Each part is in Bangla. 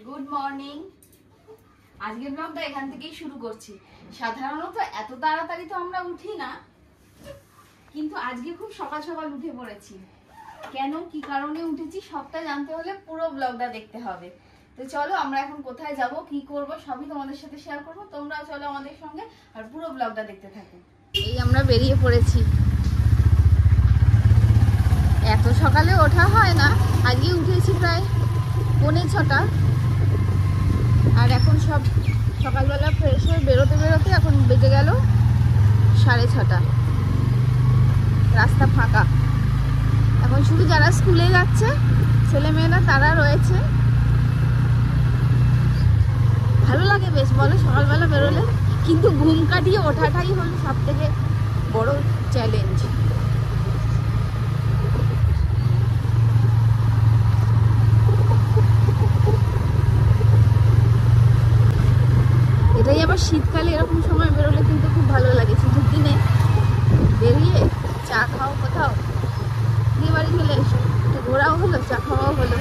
Good morning. আজকের ব্লগটা এখান থেকেই শুরু করছি। সাধারণত এত তাড়াতাড়ি তো আমরা উঠি না, কিন্তু আজকে খুব সকাল সকাল উঠে পড়েছি। কেন, কি কারণে উঠেছি সবটা জানতে হলে পুরো ব্লগটা দেখতে হবে। তো চলো, আমরা এখন কোথায় যাব, কি করব, সবই তোমাদের সাথে শেয়ার করব। তোমরাও চলো আমাদের সঙ্গে আর পুরো ব্লগটা দেখতে থাকো। এই আমরা বেরিয়ে পড়েছি। এত সকালে ওঠা হয় না, আজকে উঠেছি প্রায় 5:45, আর এখন সব সকালবেলা ফ্রেশ হয়ে বেরোতে বেরোতে এখন বেজে গেল 6:30। রাস্তা ফাঁকা, এখন শুধু যারা স্কুলে যাচ্ছে ছেলেমেয়েরা তারা রয়েছে। ভালো লাগে বেশ, বলো, সকালবেলা বেরোলে। কিন্তু ঘুম কাটিয়ে ওঠাটাই হলো সব থেকে বড় চ্যালেঞ্জ। এটাই আবার শীতকালে এরকম সময় বেরোলে কিন্তু খুব ভালো লাগে। ছুটির দিনে বেরিয়ে চা খাও কোথাও, দিয়ে বাড়ি চলে এসো, একটু ঘোরাও হলো, চা খাওয়াও হলো।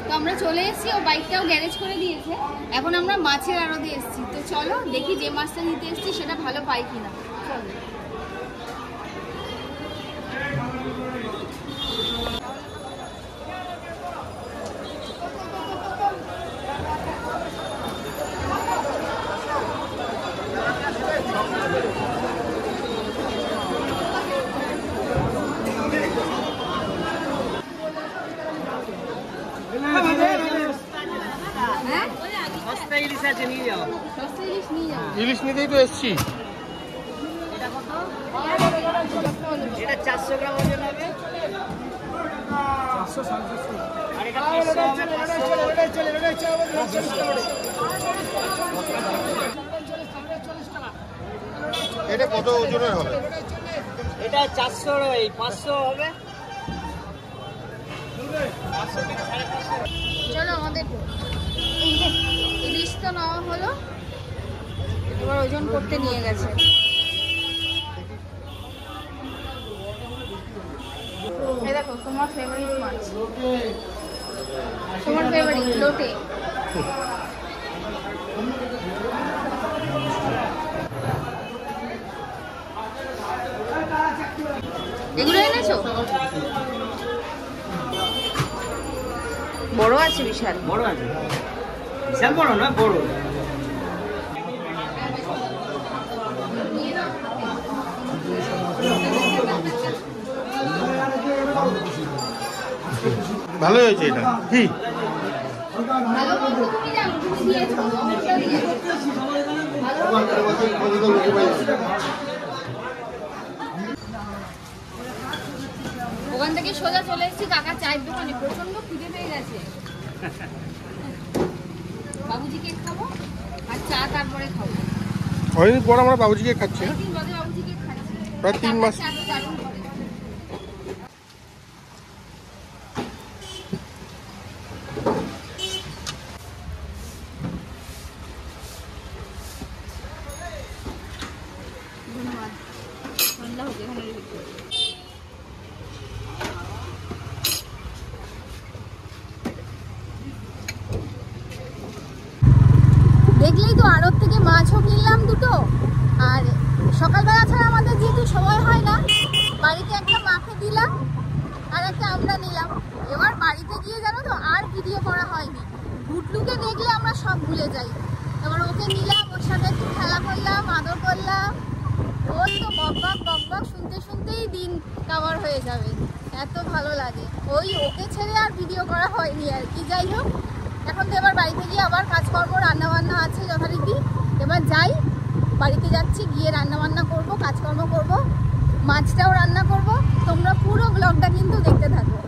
তো আমরা চলে এসেছি, ও বাইকটাও গ্যারেজ করে দিয়েছে। এখন আমরা মাছের আড়তে এসেছি। তো চলো দেখি যে মাছটা নিতে এসেছি সেটা ভালো পাই কিনা। চলো। ইলিশ নিতেই তো এসছি। এটা 400 গ্রাম ওজন হবে। 400 450 আর এটা 500 হবে। 500 এটা কত ওজনের হবে? এটা 400 ওই 500 হবে। 500 থেকে 550। চলো, আমাদের ইলিশ তো নেওয়া হলো, এবার ওজন করতে নিয়ে গেছে। এই দেখো তোমার ফেভারিট মাছ, তোমার ফেভারিট লোটে। এগুলো এনেছো? বড় আছে, বিশাল বড় আছে, বিশাল বড় না, বড়। ভালো হয়েছে এটা। কি ভালো বলছো তুমি, জানো তুমি দিয়েছো, অমৃতা দিয়েছো। ওখান থেকে সোজা চলে এসেছি কাকার চায়ের দোকানে। প্রচন্ড খিদে পেয়ে গেছে। বাবুজি কেক খাবো আর চা তারপরে খাবো। অনেকদিন পর আমরা বাবুজি কেক খাচ্ছি। অনেকদিন বাদে বাবুজি কেক খাচ্ছি, প্রায় 3 মাস। চা তো দারুণ করে। ধন্যবাদ। ঠান্ডা হচ্ছে এখানে। দেখলেই তো, আড়ত থেকে মাছও কিনলাম দুটো। আর সকালবেলা ছাড়া আমাদের যেহেতু সময় হয় না, বাড়িতে একটা মাকে দিলাম আর একটা আমরা নিলাম। এবার বাড়িতে গিয়ে জানো তো আর ভিডিও করা হয়নি। গুডলুকে দেখলে আমরা সব ভুলে যাই। এবার ওকে নিলাম, ওর সাথে একটু খেলা করলাম, আদর করলাম। ওর তো বকবক বকবক শুনতে শুনতেই দিন কাভার হয়ে যাবে, এত ভালো লাগে। ওকে ছেড়ে আর ভিডিও করা হয়নি আর কি। যাই হোক, এখন তো এবার বাড়িতে গিয়ে আবার কাজকর্ম, রান্নাবান্না আছে যথারীতি। এবার যাই, বাড়িতে যাচ্ছি, গিয়ে রান্নাবান্না করব, কাজকর্ম করব, মাছটাও রান্না করব। তোমরা পুরো ব্লগটা কিন্তু দেখতে থাকো।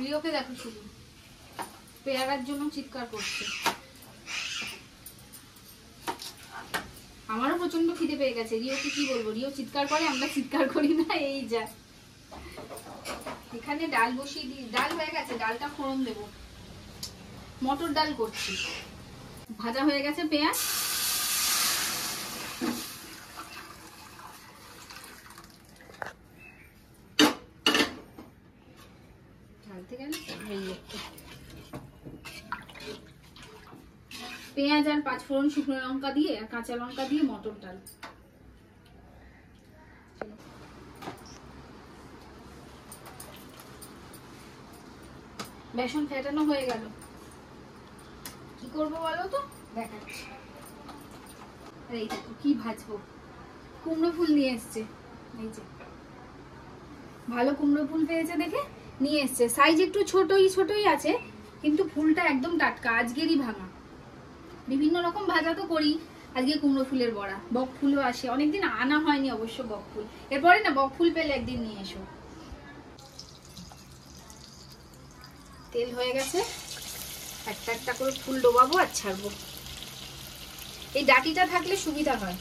রিওকে দেখো, শুধু পেয়ারার জন্য চিৎকার করছে। আমারও প্রচন্ড খিদে পেয়ে গেছে। রিওকে কি বলবো, রিও চিৎকার করে, আমরা চিৎকার করি না, এই যা। এখানে ডাল বসিয়ে দিই, ডাল হয়ে গেছে, ডালটা ফোড়ন দেবো। মটর ডাল করছি। ভাজা হয়ে গেছে পেঁয়াজ, ঢালতে গেলে পেঁয়াজ আর 5 ফোড়ন শুকনো লঙ্কা দিয়ে আর কাঁচা লঙ্কা দিয়ে মটর ডাল। বেসন ফেটানো হয়ে গেল, কি করবো বলো তো, দেখাচ্ছি। আর এই দেখো কি ভাজবো, কুমড়ো ফুল নিয়ে এসছে, এই যে ভালো কুমড়ো ফুল পেয়েছে দেখে নিয়ে এসছে। সাইজ একটু ছোটই আছে, কিন্তু ফুলটা একদম টাটকা, আজকেরই ভাঙা। বিভিন্ন রকম ভাজা তো করি, আজকে কুমড়ো ফুলের বড়া। বক ফুলও আসে, অনেকদিন আনা হয়নি অবশ্য বক ফুল। এরপরে না বক ফুল পেলে একদিন নিয়ে এসো। তেল হয়ে গেছে, একটা একটা করে ফুল ডোবাবো আর ছাড়বো। এই ডাটিটা থাকলে সুবিধা হয়।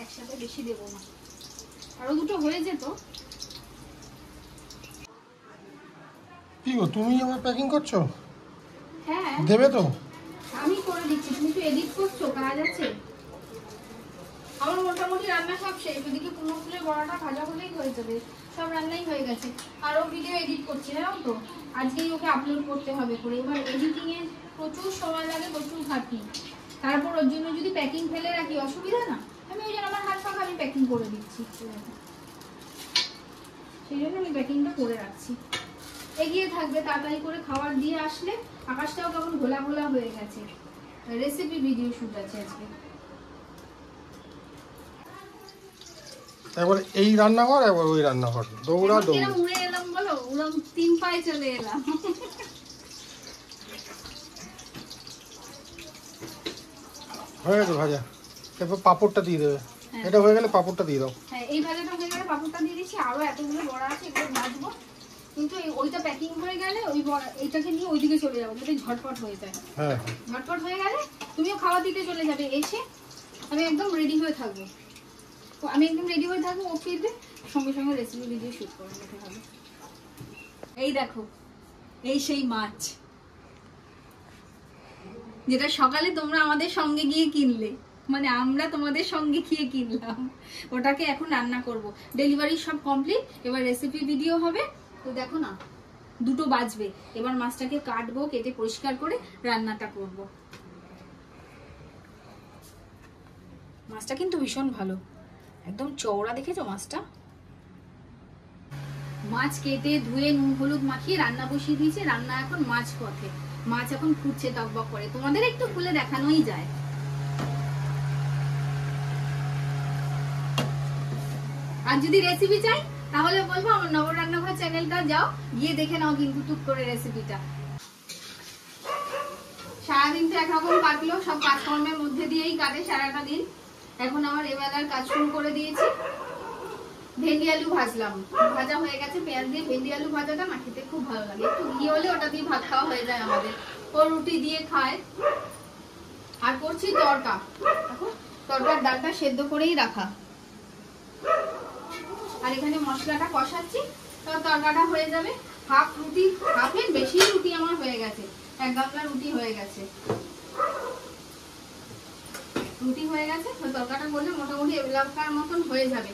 একসাথে বেশি দেবো না, আরো দুটো হয়ে যেত। কি গো, তুমি আমার প্যাকিং করছো? হ্যাঁ দেবে তো? আমি করে দিচ্ছি, তুমি তো এডিট করছো, কাজ আছে। আমার মোটামুটি রান্না সব শেষ। ওদিকে কুমড়ো ফুলের বড়াটা ভাজা হলেই হয়ে যাবে, সব রান্নাই হয়ে গেছে। আরও ভিডিও এডিট করছি, জানো তো, আজকেই ওকে আপলোড করতে হবে করে। এবার এডিটিংয়ে প্রচুর সময় লাগে, প্রচুর খাটনি। তারপর ওর জন্য যদি প্যাকিং ফেলে রাখি অসুবিধা না, আমি ওই জন্য আমার হাত ফাঁকা আমি প্যাকিং করে দিচ্ছি। সেই জন্য আমি প্যাকিংটা করে রাখছি, এগিয়ে থাকবে। তাড়াতাড়ি করে খাবার দিয়ে আসলে, আকাশটাও কেমন ঘোলা ঘোলা হয়ে গেছে। রেসিপি ভিডিও শুট আছে আজকে। একবার এই রান্নাঘর, একবার ওই রান্নাঘর, দৌড়া দৌড়। উড়ে এলাম বলো, উড়াম 3 পায়ে চলে এলাম। হয়ে গেছে ভাজা, এরপর পাঁপড়টা দিয়ে দেবে। এটা হয়ে গেলে পাঁপড়টা দিয়ে দাও। হ্যাঁ, এই ভাজাটা হয়ে গেলে পাঁপড়টা দিয়ে দিচ্ছি। আরো এতগুলো বড়া আছে, এগুলো ভাজবো। কিন্তু ওইটা প্যাকিং হয়ে গেলে ওই বড়া এইটাকে নিয়ে ওইদিকে চলে যাবো, যাতে ঝটপট হয়ে যায়। হ্যাঁ, ঝটপট হয়ে গেলে তুমিও খাওয়া দিতে চলে যাবে, এসে আমি একদম রেডি হয়ে থাকবো। ও ফিরবে, সঙ্গে সঙ্গে রেসিপি ভিডিও শুট করে নিতে হবে। এই দেখো, এই সেই মাছ যেটা সকালে তোমরা আমাদের সঙ্গে গিয়ে কিনলে, মানে আমরা তোমাদের সঙ্গে গিয়ে কিনলাম, ওটাকে এখন রান্না করব। ডেলিভারি সব কমপ্লিট, এবার রেসিপি ভিডিও হবে। তো দেখো না, 2টো বাজবে। এবার মাছটাকে কাটবো, কেটে পরিষ্কার করে রান্নাটা করব। মাছটা কিন্তু ভীষণ ভালো, একদম চওড়া, দেখেছো মাছটা? মাছ কেটে ধুয়ে নুন হলুদ মাখিয়ে রান্না বসিয়ে দিয়েছে। রান্না এখন মাছ পথে, মাছ এখন ফুটছে টকবক করে। তোমাদের একটু খুলে দেখানোই যায়। আর যদি রেসিপি চাই তাহলে বলবো আমার নব রান্নাঘর চ্যানেলটা যাও, গিয়ে দেখে নাও কিন্তু টুক করে রেসিপিটা। সারাদিন তো একরকম কাটলো, সব কাজকর্মের মধ্যে দিয়েই কাটে সারাটা দিন। এখন আমার এবেলার কাজ শুরু করে দিয়েছি। ভেন্ডি আলু ভাজলাম, ভাজা হয়ে গেছে। পেঁয়াজ দিয়ে ভেন্ডি আলু ভাজাটা না খেতে খুব ভালো লাগে, একটু ঘি হলে ওটা দিয়ে ভাত খাওয়া হয়ে যায় আমাদের। ও রুটি দিয়ে খায়। আর করছি তড়কা, তড়কার ডালটা সেদ্ধ করেই রাখা। আর এখানে মশলাটা কষাচ্ছি, তড়কাটা হয়ে যাবে। হাফ রুটি, হাফের বেশি রুটি আমার হয়ে গেছে, 1 গামলা রুটি হয়ে গেছে। তড়কাটা করলে মোটামুটি এলাকার মতন হয়ে যাবে।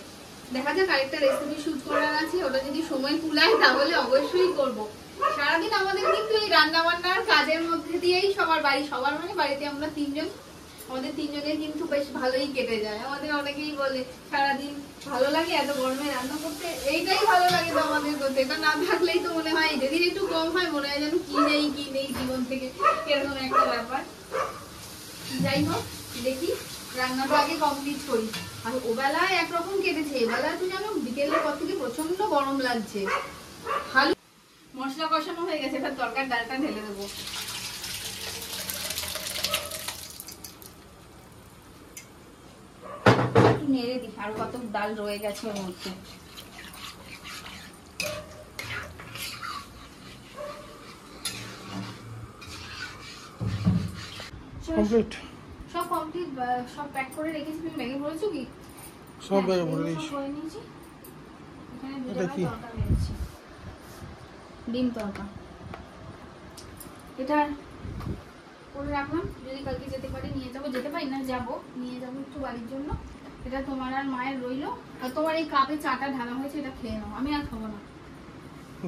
দেখা যাক, আরেকটা রেসিপি শুট করার আছে, ওটা যদি সময় কুলায় তাহলে অবশ্যই করব। সারাদিন আমাদের কিন্তু এই রান্না বান্নার কাজের মধ্যে দিয়েই সবার মানে বাড়িতে আমরা 3 জন, আমাদের 3 জনের কিন্তু বেশ ভালোই কেটে যায়। আমাদের অনেকেই বলে সারাদিন ভালো লাগে এত গরমে রান্না করতে, এইটাই ভালো লাগে তো আমাদের করতে। এটা না থাকলেই তো মনে হয়, যদি একটু কম হয় মনে হয় যেন কি নেই জীবন থেকে, এরকম একটা ব্যাপার। যাই হোক, দেখি রান্নাটা আগে কমপ্লিট করি। আর ওবেলায় একরকম কেটেছে, এবেলায় তো জানো বিকেলের পর থেকে প্রচন্ড গরম লাগছে। ভালো মশলা কষানো হয়ে গেছে, এবার তরকার ডালটা ঢেলে দেবো। একটু নেড়ে দিই, আরো কত ডাল রয়ে গেছে ওর মধ্যে। কমপ্লিট, সব কমপ্লিট, সব প্যাক করে রেখেছি। তুমি ব্যাগে ভরেছো কি? সব ব্যাগে ভরে দিয়েছি। এখানে এটা কি? তরকা রয়েছে, ডিম তরকা। এটা করে রাখলাম, যদি কালকে যেতে পারি নিয়ে যাবো, যেতে পারি না যাবো, নিয়ে যাবো একটু বাড়ির জন্য। এটা তোমার আর মায়ের রইলো। আর তোমার এই কাপে চাটা ঢালা হয়েছে, এটা খেয়ে নাও, আমি আর খাবো না,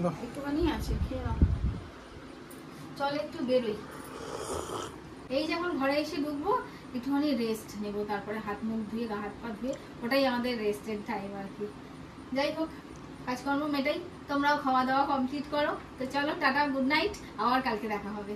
বাহ, একটুখানি আছে, খেয়ে নাও। চল একটু বেরোই, এই যখন ঘরে এসে ঢুকবো একটুখানি রেস্ট নেবো, তারপরে হাত মুখ ধুয়ে গা হাত পা ধুয়ে, ওটাই আমাদের রেস্টের টাইম আর কি। যাই হোক, কাজকর্ম মেটাই, তোমরাও খাওয়া দাওয়া কমপ্লিট করো। তো চলো টাটা, গুড নাইট, আবার কালকে দেখা হবে।